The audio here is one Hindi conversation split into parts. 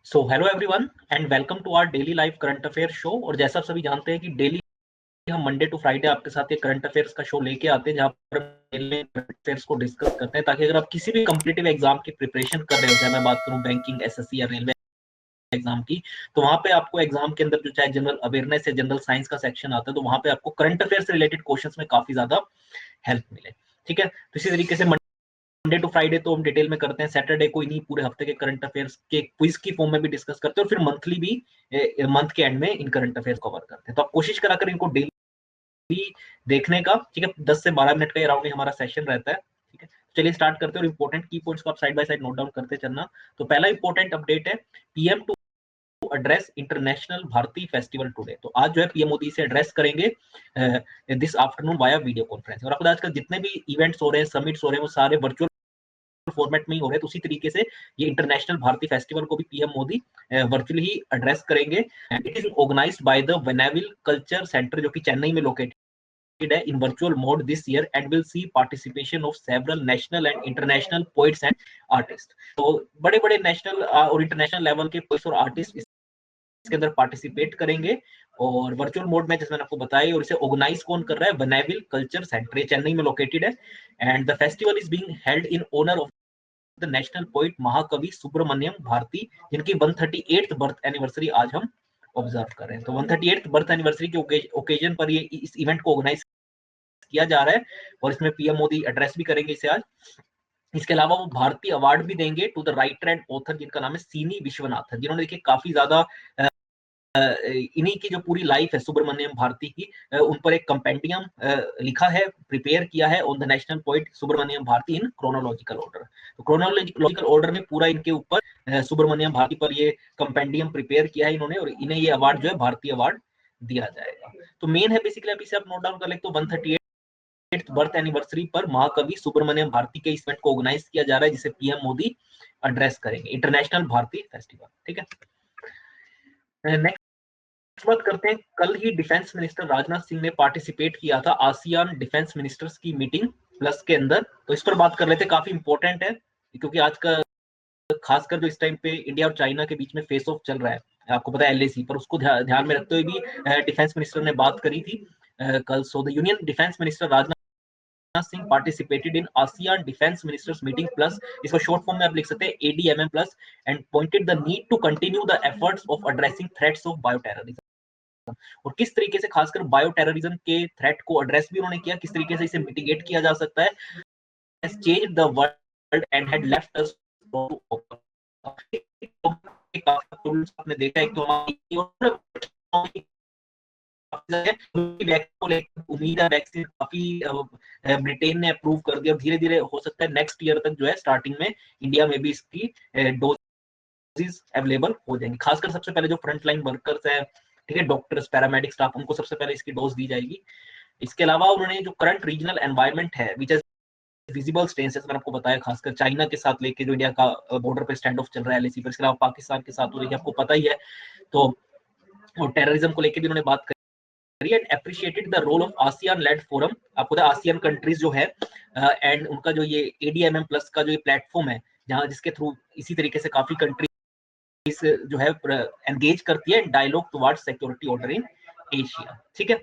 So hello everyone and welcome to our daily life current affair show. और जैसा आप सभी जानते हैं कि डेली हम मंडे टू फ्राइडे आपके साथ ये करंट अफेयर्स का शो लेके आते हैं, जहां पर करंट अफेयर्स को डिस्कस करते हैं, ताकि अगर आप किसी भी कॉम्पिटिटिव एग्जाम की प्रिपरेशन कर रहे हो, चाहे मैं बात करूं बैंकिंग, एसएससी या रेलवे एग्जाम की, तो वहां पे आपको एग्जाम के अंदर जो चाहे जनरल अवेयरनेस या जनरल साइंस का सेक्शन आता है, तो वहां पे आपको करंट अफेयर से रिलेटेड क्वेश्चंस में काफी ज्यादा हेल्प मिले। ठीक है, तो इसी तरीके से मंडे टू फ्राइडे तो हम डिटेल में करते हैं, सैटरडे को इन्हीं पूरे हफ्ते के करंट अफेयर्स के क्विज की फॉर्म में भी डिस्कस करते हैं, और फिर मंथली भी मंथ के एंड में इन करंट अफेयर्स कवर करते हैं। तो आप कोशिश करा कर इनको डेली देखने का। ठीक है, 10 से 12 मिनट का अराउंड ही हमारा सेशन रहता है। ठीक है, चलिए स्टार्ट करते हैं और इंपॉर्टेंट की पॉइंट्स को आप side by side note down करते चलना। तो पहला इंपॉर्टेंट अपडेट है, PM to address international Bharati festival today. तो आज जो है पीएम मोदी से एड्रेस करेंगे this afternoon via video conference. और आपको आजकल जितने भी इवेंट्स हो रहे हैं, समिट्स हो रहे हैं, वो सारे वर्चुअल फॉर्मेट में ही हो रहे हैं। तो उसी तरीके से ये इंटरनेशनल भारती फेस्टिवल को भी पीएम मोदी वर्चुअली ही एड्रेस करेंगे। And it is organised by the Vanavil culture centre, जो कि चेन्नई में लोकेटेड है, in virtual mode this year and will see participation of several national and international poets and artists। तो बड़े बड़े नेशनल और इंटरनेशनल लेवल के पोइट्स और आर्टिस्ट इसके अंदर पार्टिसिपेट करेंगे और वर्चुअल मोड में, जैसे मैंने आपको बताया। और इसे ऑर्गेनाइज कौन कर रहा है? वनेविल कल्चर सेंटर, ये चेन्नई में लोकेटेड है। And the festival is being held in honour of the national poet Mahakavi Subramaniam Bharti, जिनकी 138th बर्थ एनिवर्सरी आज हम ऑब्जर्व कर रहे हैं। तो 138th बर्थ एनिवर्सरी के ओकेजन पर ये इस इवेंट को ऑर्गेनाइज किया जा रहा है, और इसमें पीएम मोदी एड्रेस भी करेंगे इसे आज। इसके अलावा वो भारतीय अवार्ड भी देंगे to the writer and author, जिनका नाम है सीनी विश्वनाथन, जिन्होंने देखिए काफी ज्यादा इन्हीं की जो पूरी लाइफ है सुब्रमण्यम भारती की, उन पर एक कंपेंडियम लिखा है, प्रिपेयर किया है, on the national poet Subramaniam Bharati in chronological order. तो क्रोनोलॉजिकल ऑर्डर में पूरा इनके ऊपर सुब्रमण्यम भारती पर ये कंपेंडियम प्रिपेयर किया है इन्होंने, और इन्हें ये अवार्ड जो है भारतीय अवार्ड दिया जाएगा। तो मेन है बेसिकली, अभी से आप नोट डाउन कर ले, तो 138th बर्थ एनिवर्सरी पर महाकवि सुब्रमण्यम भारती के इस इवेंट को ऑर्गेनाइज किया जा रहा है, जिसे पीएम मोदी एड्रेस करेंगे, इंटरनेशनल भारती फेस्टिवल। ठीक है, नेक्स्ट बात करते हैं, कल ही डिफेंस मिनिस्टर राजनाथ सिंह ने पार्टिसिपेट किया था आसियान डिफेंस मिनिस्टर्स की मीटिंग प्लस के अंदर। तो इस पर बात कर लेते हैं, काफी इंपॉर्टेंट है, क्योंकि आज का खासकर जो इस टाइम पे इंडिया और चाइना के बीच में फेस ऑफ चल रहा है, आपको पता है एलएसी पर, उसको ध्यान में रखते हुए भी डिफेंस मिनिस्टर ने बात करी थी कल। So the union defence minister Rajnath Singh participated in ASEAN Defense Ministers Meeting Plus, इसको शॉर्ट फॉर्म में आप लिख सकते हैं ADMM Plus, and pointed the need to continue the efforts of addressing threats of bioterrorism। और किस तरीके से खासकर बायो टेररिज्म के थ्रेट को एड्रेस भी उन्होंने किया, किस तरीके से इसे मिटिगेट किया जा सकता है। has changed the world and had left us आपने देखा है, तो उम्मीद है वैक्सीन काफी ब्रिटेन ने अप्रूव कर दिया, और धीरे धीरे हो सकता है नेक्स्ट ईयर तक जो है स्टार्टिंग में इंडिया में भी इसकी डोजेस अवेलेबल हो जाएंगी। खासकर सबसे पहले जो फ्रंट लाइन वर्कर्स है, ठीक है, डॉक्टर्स, पैरामेडिक स्टाफ, उनको सबसे पहले इसकी डोज दी जाएगी। इसके अलावा उन्होंने जो करंट रीजनल एनवायरमेंट है, विच इज विजिबल स्टेंसेस, मैंने आपको बताया, खासकर चाइना के साथ लेके जो इंडिया का बॉर्डर पे स्टैंड ऑफ चल रहा है एलएसी पर, इसके अलावा पाकिस्तान के साथ, तो देखिए आपको पता ही है। तो और टेररिज्म को लेके भी उन्होंने बात करी and appreciated the role of ASEAN led forum. आपको पता है आसियान कंट्रीज जो है एंड उनका जो ये एडीएमएम प्लस का जो ये प्लेटफॉर्म है, जहां जिसके थ्रू इसी तरीके से काफी कंट्रीज जो है एंगेज करती है dialogue towards security order in Asia. ठीक है,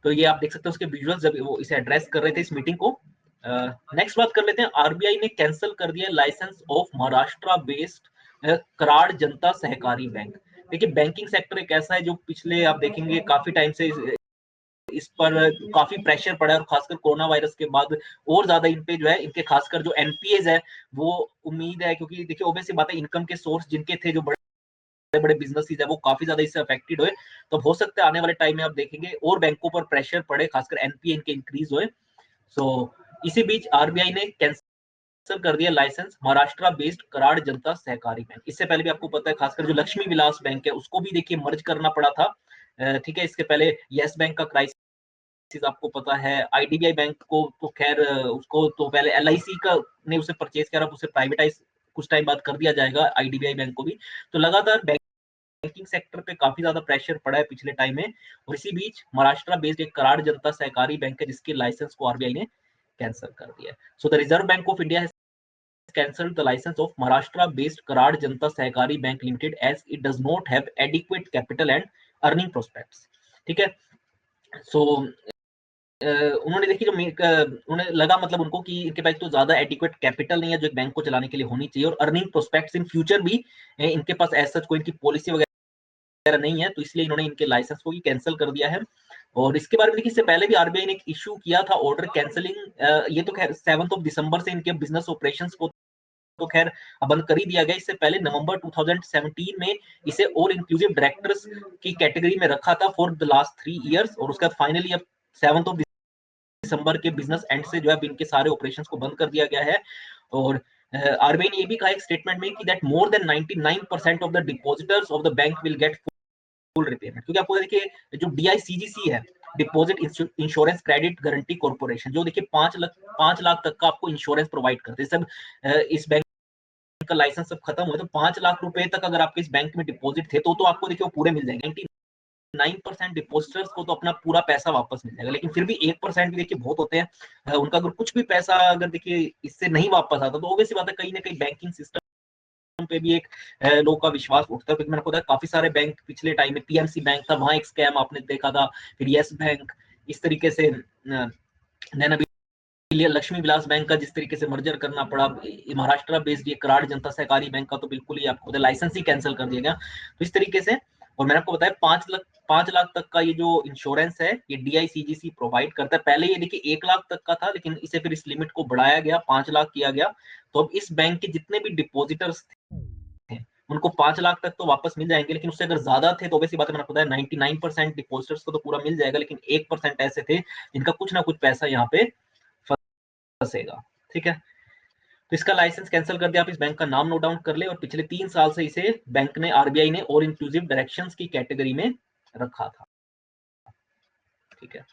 तो ये आप देख सकते हो उसके विजुअल्स जब वो इसे एड्रेस कर रहे थे इस मीटिंग को। नेक्स्ट बात कर लेते हैं, आरबीआई ने कैंसिल कर दिया licence of Maharashtra based Karad Janata Sahakari bank. देखिए बैंकिंग सेक्टर एक ऐसा है जो पिछले आप देखेंगे काफी टाइम से इस पर काफी प्रेशर पड़ा है, और खासकर कोरोना वायरस के बाद और ज्यादा इन पे जो है, इनके खासकर जो एनपीएज है वो उम्मीद है, क्योंकि देखिए ऑब्वियस सी बात है, इनकम के सोर्स जिनके थे, जो बड़े बड़े बिजनेसेस है, वो काफी ज्यादा इससे अफेक्टेड हुए। तो हो सकता है आने वाले टाइम में आप देखेंगे और बैंकों पर प्रेशर पड़े, खासकर एनपीए इनके इंक्रीज हुए। सो इसी बीच आरबीआई ने कैंसिल कर दिया licence Maharashtra based Karad Janata Sahakari bank. इससे पहले भी आपको पता है खासकर जो लक्ष्मी विलास बैंक है उसको भी देखिए मर्ज करना पड़ा था। ठीक है, इसके पहले यस बैंक का क्राइसिस आपको पता है, आईडीबीआई बैंक को तो खैर उसको तो पहले एलआईसी का ने उसे परचेज किया, उसे प्राइवेटाइज कुछ टाइम बाद कर दिया जाएगा आईडीबीआई बैंक को भी। तो लगातार बैंकिंग सेक्टर पे काफी ज्यादा प्रेशर पड़ा है पिछले टाइम में, और इसी बीच महाराष्ट्र बेस्ड एक कराड़ जनता सहकारी बैंक है जिसके लाइसेंस को आरबीआई ने कैंसिल कर दिया है। So the reserve bank of India cancelled the license of Maharashtra-based Karad Janata Sahakari Bank Limited as it does not have adequate capital and earning prospects. ठीक है, so उन्होंने देखी जो उन्हें लगा मतलब उनको कि इनके पास तो ज्यादा एडिक्वेट कैपिटल नहीं है जो एक बैंक को चलाने के लिए होनी चाहिए, और अर्निंग प्रोस्पेक्ट्स इन फ्यूचर भी इनके पास ऐसा कोई इनकी पॉलिसी वगैरह नहीं है, तो इसलिए इन्होंने इनके लाइसेंस को भी कैंसिल कर दिया है। और इसके बारे में देखिए, इससे पहले भी आरबीआई ने एक इशू किया था ऑर्डर कैंसिलिंग, ये तो खैर 7 दिसंबर से इनके बिजनेस ऑपरेशंस को तो खैर बंद कर ही दिया गया। इससे पहले नवंबर 2017 में इसे ऑल इंक्लूसिव डायरेक्टर्स की कैटेगरी में रखा था फॉर द लास्ट 3 इयर्स, और उसके बाद फाइनली अब 7 दिसंबर के बिजनेस एंड से जो है इनके सारे ऑपरेशंस को बंद कर दिया गया है। और आरबीआई ने ये भी कहा एक स्टेटमेंट में कि that more than 99% of the depositors of the bank will get full repayment, क्योंकि आपको देखिए जो डीआईसीजीसी है, deposit insurance credit guarantee corporation, जो देखिए 5 लाख तक का आपको इंश्योरेंस प्रोवाइड करते हैं। सब इस बैंक का लाइसेंस सब खत्म हुआ तो 5 लाख रुपए तक अगर आपके इस बैंक में डिपॉजिट थे तो आपको देखिए वो पूरे मिल जाएंगे। 9% डिपॉजिटर्स को तो अपना पूरा पैसा वापस मिल जाएगा, लेकिन फिर भी 1% भी देखिए बहुत होते हैं, उनका अगर कुछ भी पैसा अगर देखिए इससे नहीं वापस आता तो ऑब्वियसली बात है कहीं ना कहीं बैंकिंग सिस्टम पे भी एक लोगों का विश्वास उठता है। क्योंकि मैंने पता है काफी सारे बैंक पिछले टाइम में, पीएमसी बैंक था वहां एक स्कैम आपने देखा था, फिर यस बैंक, इस तरीके से नैना लक्ष्मी विलास बैंक का जिस तरीके से मर्जर करना पड़ा, महाराष्ट्र बेस्ड ये कराड़ जनता सहकारी बैंक का तो बिल्कुल ही आपको लाइसेंस ही कैंसिल कर दिया गया। तो इस तरीके से, और मैंने आपको बताया 5 लाख तक का ये जो इंश्योरेंस है ये डीआईसीजीसी प्रोवाइड करता है। पहले ये देखिए 1 लाख तक का था, लेकिन इसे फिर इस लिमिट को बढ़ाया गया, 5 लाख किया गया। तो अब इस बैंक के जितने भी डिपॉजिटर्स थे उनको 5 लाख तक तो वापस मिल जाएंगे, लेकिन उससे अगर ज्यादा थे तो वैसी बात है, मैंने बताया 99% डिपॉजिटर्स को तो पूरा मिल जाएगा, लेकिन 1% ऐसे थे जिनका कुछ ना कुछ पैसा यहाँ पे फंसेगा। ठीक है, तो इसका लाइसेंस कैंसिल कर दिया। आप इस बैंक का नाम नोट डाउन कर ले, और पिछले 3 साल से इसे बैंक ने, आरबीआई ने और इंक्लूसिव डायरेक्शंस की कैटेगरी में रखा था। ठीक है,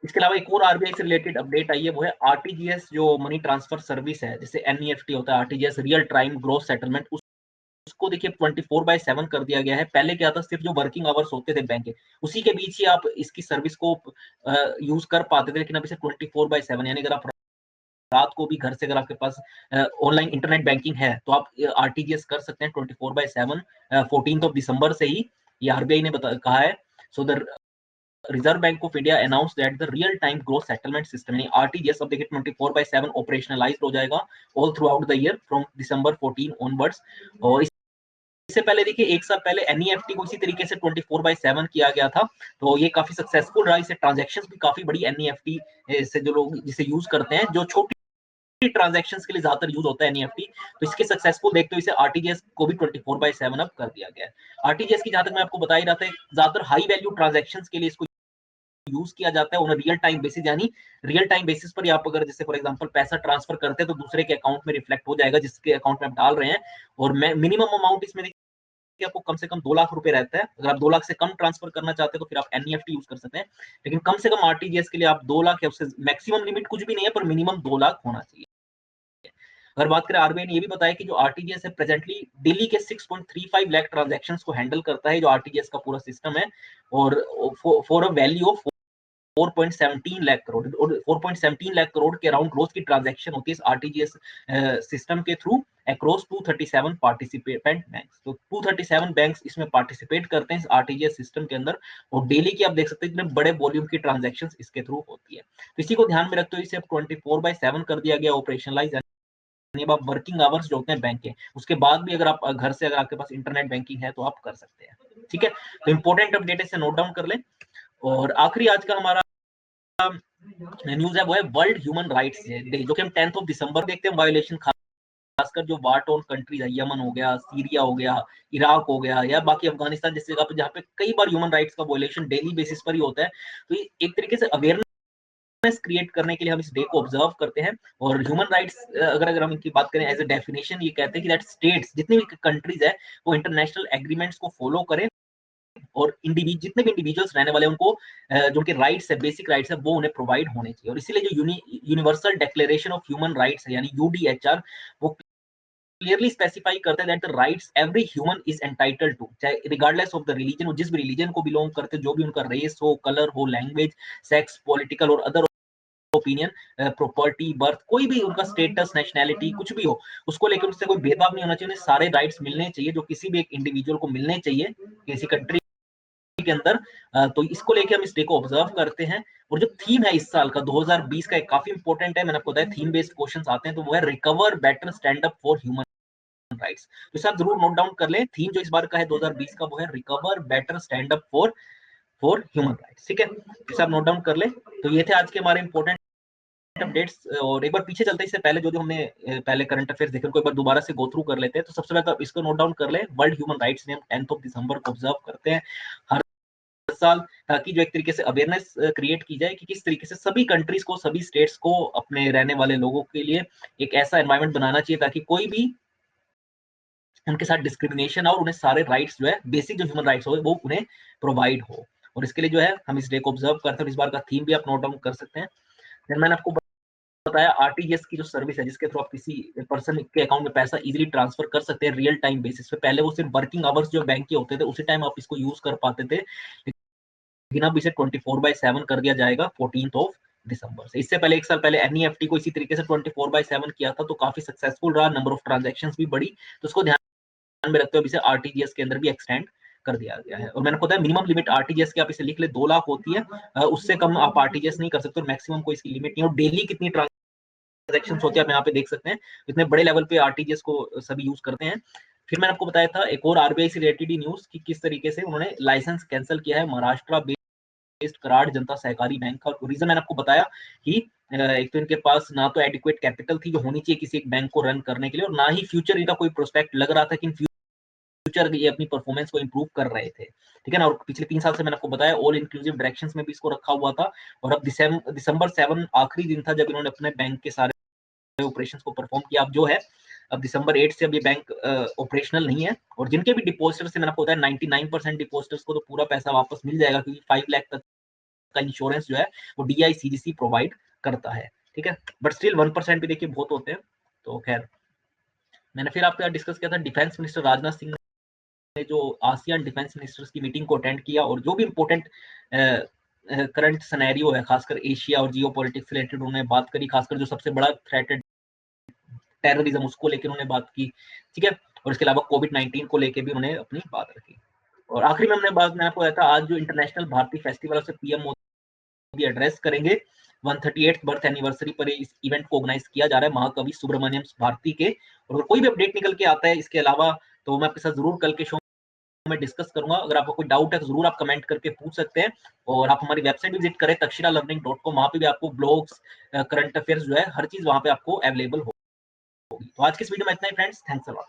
इसके अलावा एक और आरबीआई से रिलेटेड अपडेट आई है, वो है आरटीजीएस जो मनी ट्रांसफर सर्विस है, जैसे एनईएफटी होता है, RTGS real time gross settlement, उसको देखिए 24/7 कर दिया गया है। पहले क्या था, सिर्फ जो वर्किंग आवर्स होते थे बैंक के उसी के बीच ही आप इसकी सर्विस को यूज कर पाते थे, लेकिन अब इसे 24/7 यानी अगर आप रात को भी घर से अगर आपके पास ऑनलाइन इंटरनेट बैंकिंग है तो आप आरटीजीएस कर सकते हैं 24/7। 14 दिसंबर से ही ये आरबीआई ने कहा है। So the reserve bank of India announce that the real time growth settlement system यानी आरटीजीएस अब देखिए 24/7 ऑपरेशनलाइज्ड हो जाएगा all through out the year from December 14 onwards. और इससे पहले देखिए 1 साल पहले एनईएफटी को इसी तरीके से 24/7 किया गया था, तो ये काफी सक्सेसफुल रहा। इसे ट्रांजैक्शंस भी काफी बड़ी एनईएफटी से जो लोग जिसे यूज करते हैं, जो छोटी ट्रांजैक्शंस के लिए ज्यादातर यूज होता है एनईएफटी, तो इसके सक्सेसफुल देखते हुए इसे आरटीजीएस को भी 24/7 अब कर दिया गया है। आरटीजीएस की जहां तक मैं आपको बता ही रहा था, ज्यादातर हाई वैल्यू ट्रांजैक्शंस के लिए इसको यूज किया जाता है ऑन रियल टाइम बेसिस, यानी रियल टाइम बेसिस पर आप अगर जैसे फॉर एग्जांपल पैसा ट्रांसफर करते हैं तो दूसरे के अकाउंट में रिफ्लेक्ट हो जाएगा जिसके अकाउंट में आप डाल रहे हैं। और मिनिमम अमाउंट इसमें कि आपको कम से कम 2 लाख रुपए रहता है। अगर आप 2 लाख से कम ट्रांसफर करना चाहते हैं तो फिर आप एनईएफटी यूज कर सकते हैं, लेकिन कम से कम आरटीजीएस के लिए आप 2 लाख या उससे मैक्सिमम लिमिट कुछ भी नहीं है, पर मिनिमम 2 लाख होना चाहिए। अगर बात करें, आरबीआई ने ये भी बताया कि जो आरटीजीएस है प्रेजेंटली दिल्ली के 6.35 लाख ट्रांजैक्शंस को हैंडल करता है, जो आरटीजीएस का पूरा सिस्टम है, और for a value of 4.17 lakh crore, और 4.17 लाख करोड़ के अराउंड रोज की ट्रांजैक्शन होती है इस आरटीजीएस सिस्टम के थ्रू अक्रॉस 237 पार्टिसिपेंट बैंक्स। तो 237 बैंक्स इसमें पार्टिसिपेट करते हैं इस आरटीजीएस सिस्टम के अंदर, और डेली की आप देख सकते हैं इतने बड़े वॉल्यूम की ट्रांजैक्शन इसके थ्रू होती है। तो इसी को ध्यान में रखते हुए इसे अब 24/7 कर दिया गया ऑपरेशनलाइज, यानी आप वर्किंग आवर्स जो होते हैं बैंक के उसके बाद भी अगर आप घर से अगर आपके पास इंटरनेट बैंकिंग है तो आप कर सकते हैं। ठीक है, तो इंपॉर्टेंट अपडेट इसे नोट डाउन कर लें। और आखिरी आज का हमारा न्यूज है वो है वर्ल्ड ह्यूमन राइट्स डे, जो कि हम 10 दिसंबर देखते हैं वायोलेशन, खासकर जो वार टोन कंट्रीज है, यमन हो गया, सीरिया हो गया, इराक हो गया, या बाकी अफगानिस्तान जैसी जगह पे जहाँ पे कई बार ह्यूमन राइट्स का वायोलेशन डेली बेसिस पर ही होता है। तो ये एक तरीके से अवेयरनेस क्रिएट करने के लिए हम इस डे को ऑब्जर्व करते हैं। और ह्यूमन राइट्स अगर हम इनकी बात करें एज ए डेफिनेशन, ये कहते हैं कि दैट स्टेट्स जितनी भी कंट्रीज है वो इंटरनेशनल एग्रीमेंट्स को फॉलो करें, और जितने भी इंडिविजुअल्स रहने वाले उनको जो उनके राइट्स है, बेसिक राइट्स है, वो उन्हें प्रोवाइड होने चाहिए। और इसीलिए जो universal declaration of human rights है यानी यूडीएचआर, वो क्लियरली स्पेसिफाई करता है that the rights every human is entitled to, चाहे रिगार्डलेस ऑफ द रिलीजन, वो जिस भी रिलीजन को बिलोंग करते, जो भी उनका रेस हो, कलर हो, लैंग्वेज, सेक्स, पॉलिटिकल और अदर ओपिनियन, प्रॉपर्टी, बर्थ, कोई भी उनका स्टेटस, नेशनैलिटी, कुछ भी हो, उसको लेकर उनसे कोई भेदभाव नहीं होना चाहिए। उन्हें सारे राइट्स मिलने चाहिए जो किसी भी एक इंडिविजुअल को मिलने चाहिए किसी कंट्री के अंदर। तो इसको लेके हम इस डे को ऑब्जर्व करते हैं। और जो थीम है इस साल का 2020 का, एक काफी इंपॉर्टेंट है, मैंने आपको बताया थीम बेस्ड क्वेश्चंस आते हैं, तो वो है recover better stand up for human rights. तो इसे आप जरूर नोट डाउन कर लें। थीम जो इस बार का है 2020 का, वो है recover better stand up for human rights. ठीक है, इसे आप नोट डाउन कर लें। तो ये थे आज के हमारे इंपॉर्टेंट अपडेट्स। और एक बार पीछे चलते हैं, इससे पहले जो हमने पहले करंट अफेयर्स देखे उनको एक बार दोबारा से गो थ्रू कर लेते हैं। तो सबसे पहले तो इसको नोट डाउन कर लें, वर्ल्ड ह्यूमन राइट्स डे हम 10 दिसंबर को ऑब्जर्व करते हैं हर साल, ताकि जो एक तरीके से अवेयरनेस क्रिएट की जाए कि किस तरीके से सभी कंट्रीज को, सभी स्टेट्स को अपने रहने वाले लोगों के लिए एक ऐसा एनवायरनमेंट बनाना चाहिए ताकि कोई भी उनके साथ डिस्क्रिमिनेशन और उन्हें सारे राइट्स जो है, बेसिक जो ह्यूमन राइट्स हो, वो उन्हें प्रोवाइड हो। और इसके लिए जो है हम इस डे को ऑब्जर्व करते हैं। इस बार का थीम भी आप नोट डाउन कर सकते हैं। फिर मैंने आपको बताया आरटीजीएस की जो सर्विस है, जिसके थ्रू आप किसी पर्सन के अकाउंट में पैसा इजीली ट्रांसफर कर सकते हैं रियल टाइम बेसिस पे। पहले वो सिर्फ वर्किंग आवर्स जो बैंक के होते थे उसी टाइम आप इसको यूज कर पाते थे, लेकिन अब इसे 24/7 कर दिया जाएगा 14 दिसंबर से। इससे पहले, एक साल पहले एनईएफटी को इसी तरीके से 24/7 किया था, तो काफी सक्सेसफुल रहा, नंबर ऑफ ट्रांजेक्शन भी बढ़ी। तो उसको ध्यान में रखते हुए इसे आरटीजीएस के अंदर भी एक्सटेंड कर दिया गया है। और मैंने पता है मिनिमम लिमिट आरटीजीएस की आप इसे लिख ले 2 लाख होती है, उससे कम आप आरटीजीएस नहीं कर सकते, और मैक्सिमम कोई इसकी लिमिट नहीं है। और डेली कितनी ट्रांजेक्शन होती है आप यहाँ पे देख सकते हैं, इतने बड़े लेवल पे आरटीजीएस को सभी यूज करते हैं। फिर मैंने आपको बताया था एक और आरबीआई से रिलेटेड न्यूज कि किस तरीके से उन्होंने लाइसेंस कैंसिल किया है महाराष्ट्र बेस्ड कराड़ जनता सहकारी बैंक का। रीजन मैंने आपको बताया कि एक तो इनके पास ना तो एडिक्वेट कैपिटल थी जो होनी चाहिए किसी एक बैंक को रन करने के लिए, और ना ही फ्यूचर इनका कोई प्रोस्पेक्ट लग रहा था कि इन फ्यूचर ये अपनी परफॉर्मेंस को इंप्रूव कर रहे थे। ठीक है ना। और पिछले 3 साल से मैंने आपको बताया ऑल इंक्लूसिव डायरेक्शंस में भी इसको रखा हुआ था। और अब दिसंबर 7 आखिरी दिन था जब इन्होंने अपने बैंक के सारे ऑपरेशंस को परफॉर्म किया। अब जो है, अब दिसंबर 8 से अब ये बैंक ऑपरेशनल नहीं है। और जिनके भी डिपॉजिटर्स से मैंने आपको बताया 99% डिपॉजिटर्स को तो पूरा पैसा वापस मिल जाएगा, क्योंकि 5 लाख तक का इंश्योरेंस जो है वो डीआईसीजीसी प्रोवाइड करता है। ठीक है, बट स्टिल 1% भी देखिए बहुत होते हैं। तो खैर, मैंने फिर आपके साथ डिस्कस किया था डिफेंस मिनिस्टर राजनाथ सिंह ने जो आसियान डिफेंस मिनिस्टर्स की मीटिंग को अटेंड किया, और जो भी इंपॉर्टेंट करंट सिनेरियो है खासकर एशिया और जियो पॉलिटिक्स से रिलेटेड उन्होंने बात करी। खासकर जो सबसे बड़ा थ्रेट है टेररिज्म, उसको लेकर उन्होंने बात की। ठीक है, और इसके अलावा कोविड-19 को लेकर भी उन्होंने अपनी बात रखी। और आखिरी में मैंने आपको बताया था आज जो इंटरनेशनल भारतीय फेस्टिवल है उसे पीएम मोदी एड्रेस करेंगे। 138th बर्थ एनिवर्सरी पर इस इवेंट को ऑर्गेनाइज किया जा रहा है महाकवि सुब्रमण्यम भारती के। और कोई भी अपडेट निकल के आता है इसके अलावा, तो मैं आपके साथ जरूर कल के शो में डिस्कस करूंगा। अगर आपको कोई डाउट है तो जरूर आप कमेंट करके पूछ सकते हैं। और आप हमारी वेबसाइट भी विजिट करें takshilalearning.com, वहां पे भी आपको ब्लॉग्स, करंट अफेयर्स जो है, हर चीज वहां पे आपको अवेलेबल होगी। तो आज की इस वीडियो में इतना ही फ्रेंड्स, थैंक्स अ लॉट।